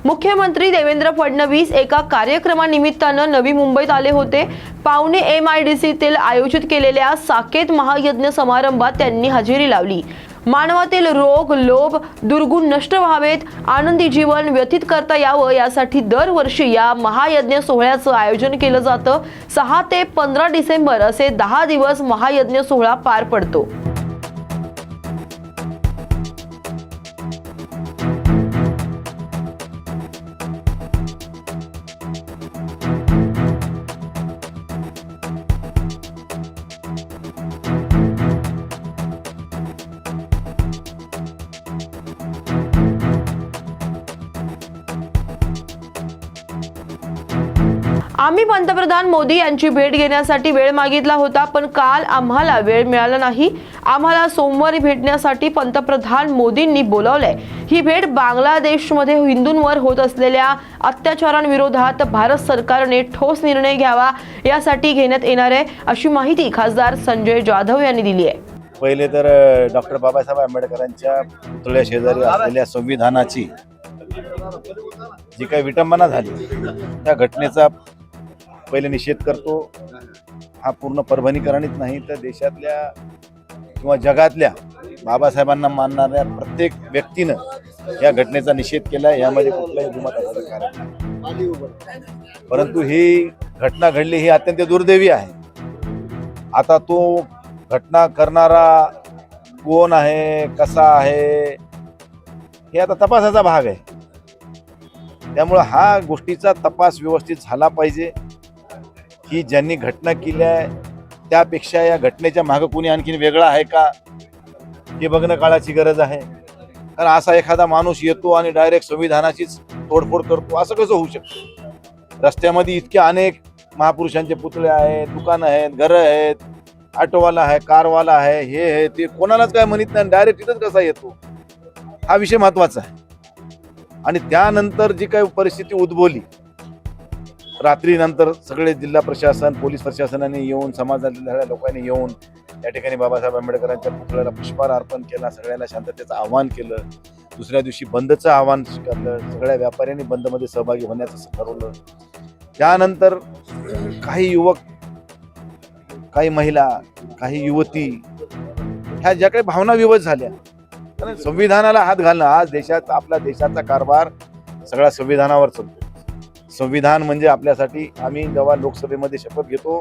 मुख्यमंत्री देवेंद्र फडणवीस एका कार्यक्रमानिमित्तानं नवी मुंबईत आले होते। पावणे MIDCतील आयोजित केलेल्या साकेत महायज्ञ समारंभात त्यांनी हजेरी लावली। मानवातील रोग, लोभ, दुर्गुण नष्ट व्हावेत, आनंदी जीवन व्यतीत करता यावं यासाठी दरवर्षी या महायज्ञ सोहळ्याचं आयोजन केलं जातं। 6 ते 15 डिसेंबर असे 10 दिवस महायज्ञ सोहळा पार पडतो। आम्ही पंतप्रधान मोदी यांची भेट घेण्यासाठी वेळ मागितला होता, पण काल आम्हाला वेळ मिळाला नाही। आम्हाला सोमवारी भेटण्यासाठी पंतप्रधान मोदींनी बोलावलंय। ही भेट बांगलादेशमध्ये हिंदूंवर होत असलेल्या अत्याचारांविरोधात भारत सरकारने ठोस निर्णय घ्यावा यासाठी घेण्यात येणार आहे, अशी माहिती खासदार संजय जाधव यांनी दिली आहे। पहिले तर डॉक्टर बाबासाहेब आंबेडकरांच्या पुतळ्या शेजारी असलेल्या संविधानाची जी काही विटंबना झाली त्या घटनेचा पहिले निषेध करतो। हा पूर्ण परभणीकरणीच नाही तर देशातल्या किंवा जगातल्या बाबासाहेबांना मानणाऱ्या प्रत्येक व्यक्तीनं या घटनेचा निषेध केला। यामध्ये कुठलाही दुमत असलं कारण नाही, परंतु ही घटना घडली ही अत्यंत दुर्दैवी आहे। आता तो घटना करणारा कोण आहे, कसा आहे, हे आता तपासाचा भाग आहे। त्यामुळे हा गोष्टीचा तपास व्यवस्थित झाला पाहिजे की ज्यांनी घटना केली आहे त्यापेक्षा या घटनेच्या मागे कोणी आणखीन वेगळा आहे का हे बघणं काळाची गरज आहे। कारण असा एखादा माणूस येतो आणि डायरेक्ट संविधानाचीच तोडफोड करतो, असं कसं होऊ शकतं? रस्त्यामध्ये इतके अनेक महापुरुषांचे पुतळे आहेत, दुकानं आहेत, घरं आहेत, ऑटोवाला आहे, कारवाला आहे, हे आहे ते, कोणालाच काय म्हणत नाही, डायरेक्ट इथंच कसा येतो? हा विषय महत्वाचा आहे। आणि त्यानंतर जी काही परिस्थिती उद्भवली रात्री नंतर सगळे जिल्हा प्रशासन, पोलीस प्रशासनाने येऊन, समाजातल्या लोकांनी येऊन या ठिकाणी बाबासाहेब आंबेडकरांच्या पुतळ्याला पुष्पहार अर्पण केला, सगळ्यांना शांततेचं आवाहन केलं। दुसऱ्या दिवशी बंदचं आवाहन स्वीकारलं, सगळ्या व्यापाऱ्यांनी बंदमध्ये सहभागी होण्याचं ठरवलं। त्यानंतर काही युवक, काही महिला, काही युवती ह्या ज्या काही भावना विवश झाल्या, संविधानाला हात घालणं, आज देशात आपल्या देशाचा कारभार सगळ्या संविधानावर चालतो। संविधान म्हणजे आपल्यासाठी, आम्ही जेव्हा लोकसभेमध्ये शपथ घेतो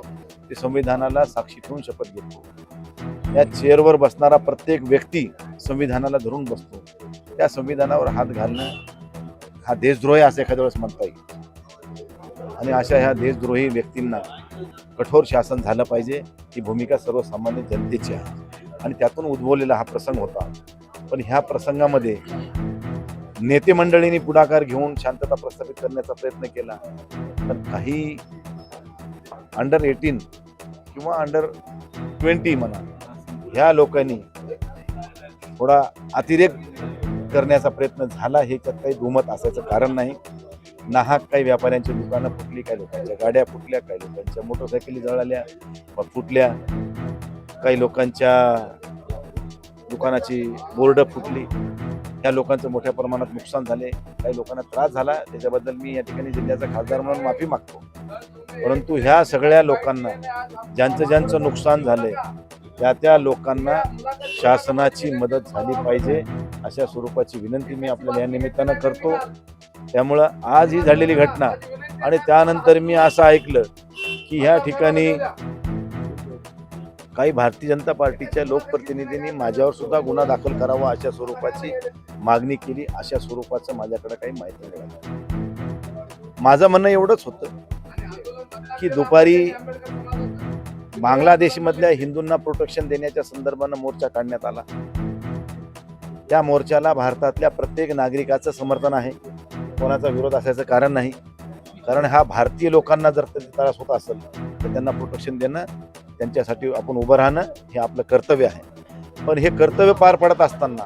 ते संविधानाला साक्षी ठेवून शपथ घेतो। या चेअरवर बसणारा प्रत्येक व्यक्ती संविधानाला धरून बसतो। त्या संविधानावर हात घालणं हा देशद्रोही असं एखाद्या वेळेस म्हणता येईल। आणि अशा ह्या देशद्रोही व्यक्तींना कठोर शासन झालं पाहिजे ही भूमिका सर्वसामान्य जनतेची आहे आणि त्यातून उद्भवलेला हा प्रसंग होता। पण ह्या प्रसंगामध्ये नेते मंडळींनी पुढाकार घेऊन शांतता प्रस्थापित करण्याचा प्रयत्न केला, पण काही अंडर 18 किंवा अंडर 20 म्हणा ह्या लोकांनी थोडा अतिरेक करण्याचा प्रयत्न झाला। ह्याच्यात काही दुमत असायचं कारण नाही। नाहक काही व्यापाऱ्यांची दुकानं फुटली, काही लोकांच्या गाड्या फुटल्या, काही लोकांच्या मोटरसायकली जळाल्या फुटल्या, काही लोकांच्या दुकानाची बोर्ड फुटली, त्या लोकांचं मोठ्या प्रमाणात नुकसान झाले, काही लोकांना त्रास झाला। त्याच्याबद्दल मी या ठिकाणी जिल्ह्याचा खासदार म्हणून माफी मागतो। परंतु ह्या सगळ्या लोकांना ज्यांचं नुकसान झालंय त्या लोकांना शासनाची मदत झाली पाहिजे अशा स्वरूपाची विनंती मी आपल्याला या निमित्तानं करतो। त्यामुळं आज ही झालेली घटना आणि त्यानंतर मी असं ऐकलं की ह्या ठिकाणी काही भारतीय जनता पार्टीच्या लोकप्रतिनिधींनी माझ्यावर सुद्धा गुन्हा दाखल करावा अशा स्वरूपाची मागणी केली। अशा स्वरूपाचं माझ्याकडे काही माहिती नाही। माझं म्हणणं एवढंच होतं की दुपारी बांगलादेशमधल्या हिंदूंना प्रोटेक्शन देण्याच्या संदर्भानं मोर्चा काढण्यात आला। त्या मोर्चाला भारतातल्या प्रत्येक नागरिकाचं समर्थन आहे, कोणाचा विरोध असायचं कारण नाही। कारण हा भारतीय लोकांना जर त्रास होत असेल तर त्यांना प्रोटेक्शन देणं, त्यांच्यासाठी आपण उभं राहणं हे आपलं कर्तव्य आहे। पण हे कर्तव्य पार पडत असताना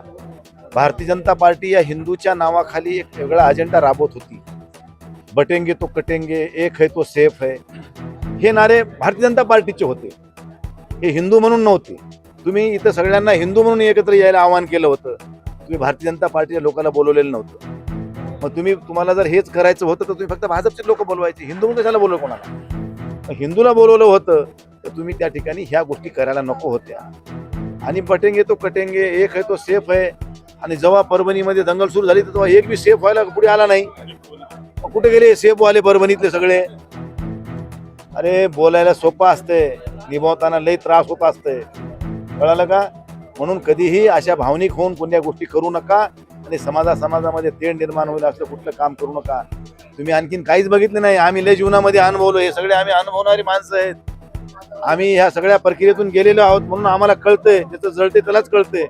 भारतीय जनता पार्टी या हिंदूच्या नावाखाली एक वेगळा अजेंडा राबवत होती। बटेंगे तो कटेंगे, एक है तो सेफ है, हे नारे भारतीय जनता पार्टीचे होते, हे हिंदू म्हणून नव्हते। तुम्ही इथं सगळ्यांना हिंदू म्हणून एकत्र यायला आवाहन केलं होतं, तुम्ही भारतीय जनता पार्टीच्या लोकांना बोलवलेलं नव्हतं। मग तुम्हाला जर हेच करायचं होतं तर तुम्ही फक्त भाजपचे लोक बोलवायचे, हिंदू कशाला बोलवलं कोणाला? मग हिंदूला बोलवलं होतं तर तुम्ही त्या ठिकाणी ह्या गोष्टी करायला नको होत्या. आणि बटेंगे तो कटेंगे, एक है तो सेफ आहे. आणि जेव्हा परभणीमध्ये दंगल सुरू झाली तर तेव्हा एक बी सेफ व्हायला पुढे आला नाही. मग कुठे गेले सेफ वाले परभणीतले सगळे? अरे बोलायला सोपं असते, निभावताना लई त्रास होत असते, कळालं का? म्हणून कधीही अशा भावनिक होऊन कोणत्या गोष्टी करू नका आणि समाजामध्ये तेढ निर्माण होईल असं कुठलं काम करू नका. तुम्ही आणखीन काहीच बघितलं नाही. आम्ही लय जीवनामध्ये अनुभवलो, हे सगळे आम्ही अनुभवणारी माणसं आहेत. आम्ही ह्या सगळ्या प्रक्रियेतून गेलेलो आहोत म्हणून आम्हाला कळतंय. ज्याचं जळते त्यालाच कळतंय.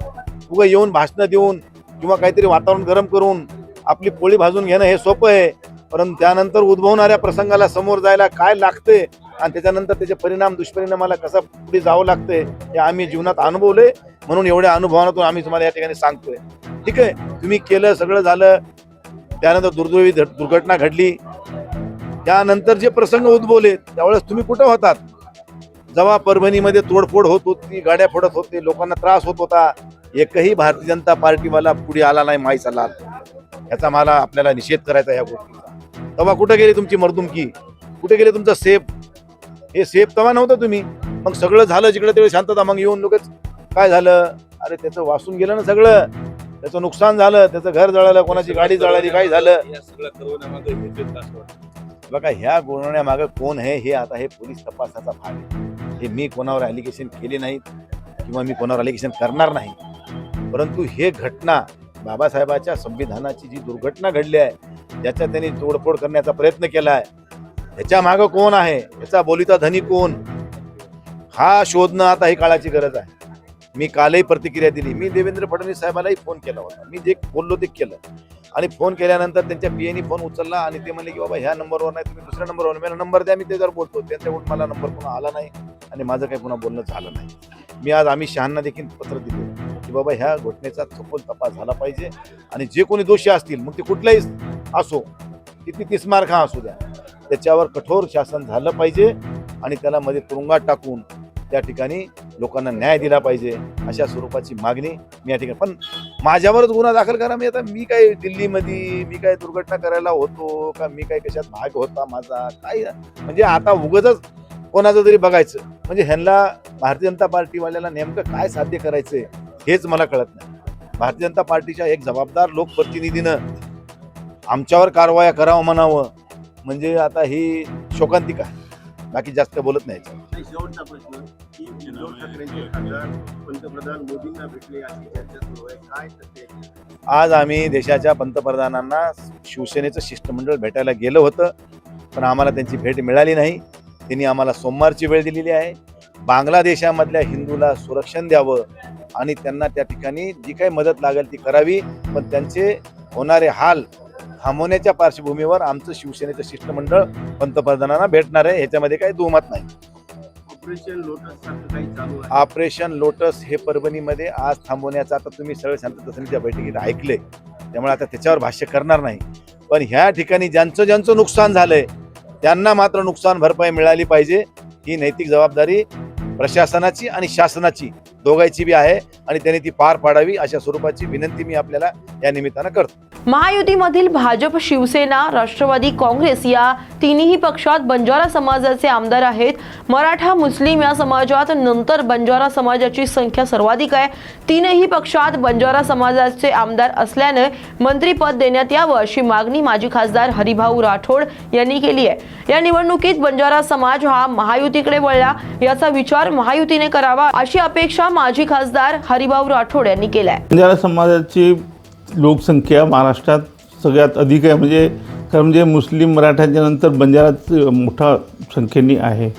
उगा येऊन भाषणं देऊन किंवा काहीतरी वातावरण गरम करून आपली पोळी भाजून घेणं हे सोपं आहे, परंतु त्यानंतर उद्भवणाऱ्या प्रसंगाला समोर जायला काय लागते आणि त्याच्यानंतर त्याचे परिणाम दुष्परिणामाला कसा पुढे जावं लागते हे आम्ही जीवनात अनुभवले. म्हणून एवढ्या अनुभवातून आम्ही तुम्हाला या ठिकाणी सांगतोय. ठीक आहे, तुम्ही केलं, सगळं झालं, त्यानंतर दुर्दैवी दुर्घटना घडली, त्यानंतर जे प्रसंग उद्भवले त्यावेळेस तुम्ही कुठं होतात? जेव्हा परभणीमध्ये तोडफोड होत होती, गाड्या फोडत होते, लोकांना त्रास होत होता, एकही भारतीय जनता पार्टीवाला पुढे आला नाही. माईचा लाल, याचा मला आपल्याला निषेध करायचा या गोष्टीचा. तेव्हा कुठे गेली तुमची मर्दुमकी? कुठे गेले तुमचं सेफ? हे सेफ तेव्हा नव्हतं तुम्ही. मग सगळं झालं जिकडे तिकडे शांतता, मग येऊन लोकच काय झालं? अरे त्याचं वासून गेलं ना सगळं, त्याचं नुकसान झालं, त्याचं घर जळालं, कोणाची गाडी जळाली, काय झालं? बघा, ह्या गोळण्यामागं कोण आहे हे आता हे पोलीस तपासाचा भाग आहे. हे मी कोणावर ॲलिगेशन केले नाहीत किंवा मी कोणावर ॲलिगेशन करणार नाही, परंतु हे घटना बाबासाहेबाच्या संविधानाची जी दुर्घटना घडली आहे, ज्याच्या त्यांनी तोडफोड करण्याचा प्रयत्न केला आहे, ह्याच्या मागं कोण आहे, ह्याचा बोलीचा धनी कोण, हा शोधणं आता ही काळाची गरज आहे. मी कालही प्रतिक्रिया दिली. मी देवेंद्र फडणवीस साहेबांनाही फोन केला होता. मी जे बोललो ते केलं आणि फोन केल्यानंतर त्यांच्या पीएनी फोन उचलला आणि ते म्हणले की बाबा ह्या नंबरवर नाही, तुम्ही दुसऱ्या नंबरवर, मला नंबर द्या, मी त्याच्यावर बोलतो. त्यांच्याकडून मला नंबर पुन्हा आला नाही आणि माझं काही पुन्हा बोलणं झालं नाही. मी आज अमित शहांना देखील पत्र दिले की बाबा ह्या घटनेचा सखोल तपास झाला पाहिजे आणि जे कोणी दोषी असतील, मग ते कुठलाही असो, किती 30 मार्क असू द्या, त्याच्यावर कठोर शासन झालं पाहिजे आणि त्याला मध्ये तुरुंगात टाकून त्या ठिकाणी लोकांना न्याय दिला पाहिजे, अशा स्वरूपाची मागणी मी या ठिकाणी. पण माझ्यावरच गुन्हा दाखल करा. मी काय दिल्लीमध्ये मी काय दुर्घटना करायला होतो का? मी काय कशात भाग होता माझा काय? म्हणजे आता उगाचच कोणाचं तरी बघायचं. म्हणजे ह्यांना भारतीय जनता पार्टीवाल्याला नेमकं काय साध्य करायचंय हेच मला कळत नाही. भारतीय जनता पार्टीच्या एक जबाबदार लोकप्रतिनिधीनं आमच्यावर कारवाया करावं म्हणावं म्हणजे आता ही शोकांतिका. बाकी जास्त बोलत नाही. शेवटचा प्रश्न की उद्धव ठाकरेंचे खासदार पंतप्रधान मोदींना भेटले अशी चर्चा सुरू आहे, काय सत्य आहे? आज आम्ही देशाच्या पंतप्रधानांना शिवसेनेचं शिष्टमंडळ भेटायला गेलं होतं, पण आम्हाला त्यांची भेट मिळाली नाही. त्यांनी आम्हाला सोमवारची वेळ दिलेली आहे. बांगलादेशामधल्या हिंदूला संरक्षण द्यावं आणि त्यांना त्या ठिकाणी जी काही मदत लागेल ती करावी, पण त्यांचे होणारे हाल थांबवण्याच्या पार्श्वभूमीवर आमचं शिवसेनेचं शिष्टमंडळ पंतप्रधानांना भेटणार आहे, ह्याच्यामध्ये काही दुमत नाही. ऑपरेशन लोटस सारखं काही चालू आहे? ऑपरेशन लोटस हे परभणीमध्ये आज थांबवण्याचं आता तुम्ही सरळ शांतता समितीच्या बैठकीत ऐकले, त्यामुळे आता त्याच्यावर भाष्य करणार नाही. पण ह्या ठिकाणी ज्यांचं नुकसान झालंय त्यांना मात्र नुकसान भरपाई मिळाली पाहिजे. ही नैतिक जबाबदारी प्रशासनाची आणि शासनाची दोघांची बी आहे आणि त्यांनी ती पार पाडावी, अशा स्वरूपाची विनंती मी आपल्याला या निमित्तानं करतो. महायुतीमधील भाजप, शिवसेना, राष्ट्रवादी काँग्रेस या तिन्ही पक्षात बंजारा समाजाचे आमदार आहेत. मराठा, मुस्लिम या समाजात नंतर बंजारा समाजाची संख्या सर्वाधिक आहे. तीनही पक्षात बंजारा समाजाचे आमदार असल्याने मंत्रिपद देण्यात यावं अशी मागणी माजी खासदार हरिभाऊ राठोड यांनी केली आहे. या निवडणुकीत बंजारा समाज हा महायुतीकडे वळला याचा विचार महायुतीने करावा अशी अपेक्षा माजी खासदार हरिभाऊ राठोड यांनी केली आहे. बंजारा समाजाची लोकसंख्या महाराष्ट्रात सगळ्यात अधिक आहे. म्हणजे मुस्लिम मराठ्यांच्या नंतर बंजाराच मोठा संख्येने आहे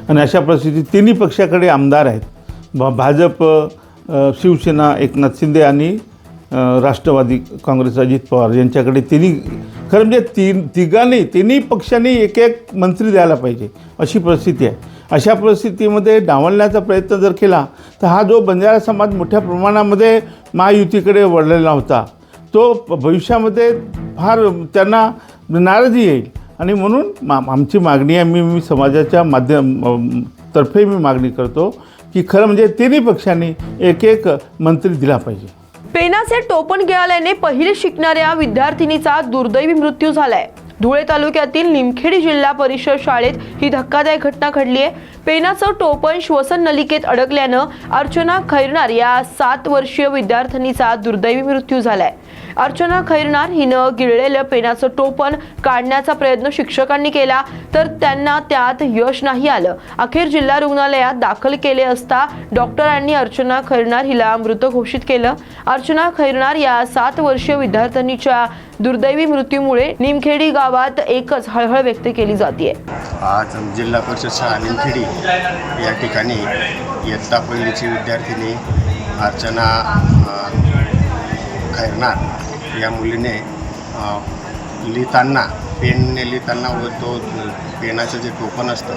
आणि अशा परिस्थितीत तिन्ही पक्षाकडे आमदार आहेत. भाजप, शिवसेना एकनाथ शिंदे आणि राष्ट्रवादी काँग्रेस अजित पवार यांच्याकडे खरं म्हणजे तिन्ही पक्षांनी एक मंत्री द्यायला पाहिजे अशी परिस्थिती आहे. अशा परिस्थितीमध्ये डावलण्याचा प्रयत्न जर केला तर हा जो बंजारा समाज मोठ्या प्रमाणामध्ये महायुतीकडे वळलेला होता तो भविष्यामध्ये फार त्यांना नाराजी येईल आणि म्हणून आमची मागणी आहे, मी समाजाच्या तर्फे मी मागणी करतो की खरं म्हणजे तिन्ही पक्षांनी एक मंत्री दिला पाहिजे. पेनाचे टोपण गिळाल्याने पहिले शिकणाऱ्या विद्यार्थिनीचा दुर्दैवी मृत्यू झालाय. धुळे तालुक्यातील निमखेडी जिल्हा परिषद शाळेत ही धक्कादायक घटना घडली आहे. पेनाचं टोपण श्वसन नलिकेत अडकल्यानं अर्चना खैरनार या 7 वर्षीय विद्यार्थिनीचा दुर्दैवी मृत्यू झालाय. अर्चना खैरनार हिनं गिळलेलं पेनाचं टोपण काढण्याचा प्रयत्न शिक्षकांनी केला, तर त्यांना त्यात यश नाही आलं. अखेर जिल्हा रुग्णालयात दाखल केले असता डॉक्टरांनी अर्चना खैरनार हिला मृत घोषित केलं. अर्चना खैरनार या 7 वर्षीय विद्यार्थिनीच्या दुर्दैवी मृत्यूमुळे निमखेडी गावात एकच हळहळ व्यक्त केली जाते. आज जिल्हा परिषद शाळा निमखेडी या ठिकाणी इयत्ता पहिलीची विद्यार्थिनी अर्चना खैरनार या मुलीने लिहिताना पेनने लिहिताना व तो पेनाचं जे टोपण असतं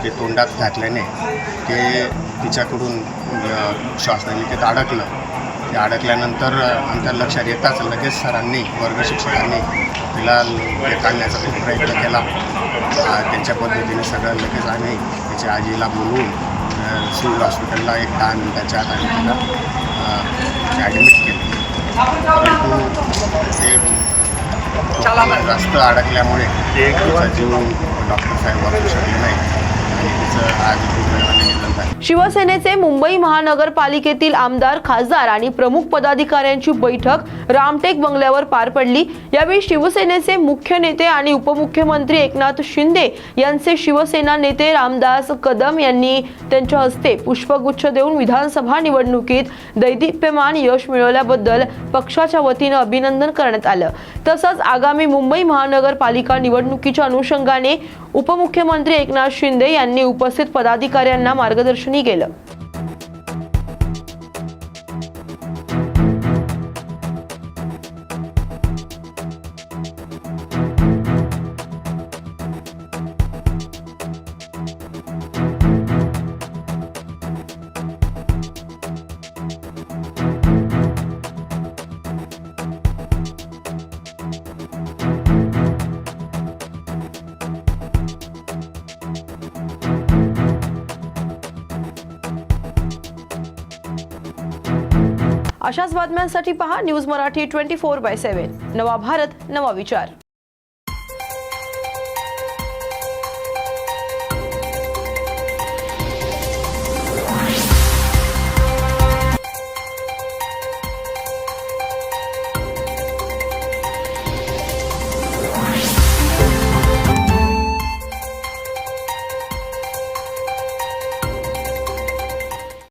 ते तोंडात घातल्याने ते तिच्याकडून श्वासनलिकेत अडकलं. ते अडकल्यानंतर आमच्या लक्षात येताच लगेच सरांनी वर्ग शिक्षकांनी तिला काढण्याचा खूप प्रयत्न केला. त्यांच्या पद्धतीने सगळं लगेच आम्ही त्याच्या आजीला बोलवून सिव्हिल हॉस्पिटलला एक 10 मिनिटाच्या आत आम्ही तिला ॲडमिट केलं. परंतु ते जास्त अडकल्यामुळे तिचा जीव डॉक्टर साहेब वाचू शकले नाही आणि तिचं आज दुर्दैवाने निधन झालं. शिवसेनेचे मुंबई महानगरपालिकेतील आमदार, खासदार आणि प्रमुख पदाधिकाऱ्यांची बैठक रामटेक बंगल्यावर पार पडली. यावेळी शिवसेनेचे मुख्य नेते आणि उपमुख्यमंत्री एकनाथ शिंदे यांचे शिवसेना नेते रामदास कदम यांनी त्यांच्या हस्ते पुष्पगुच्छ देऊन विधानसभा निवडणुकीत दैदिप्यमान यश मिळवल्याबद्दल पक्षाच्या वतीनं अभिनंदन करण्यात आलं. तसंच आगामी मुंबई महानगरपालिका निवडणुकीच्या अनुषंगाने उपमुख्यमंत्री एकनाथ शिंदे यांनी उपस्थित पदाधिकाऱ्यांना मार्गदर्शनही केलं. अशाच बातम्यांसाठी पहा न्यूज मराठी 24/7. नवा भारत, नवा विचार.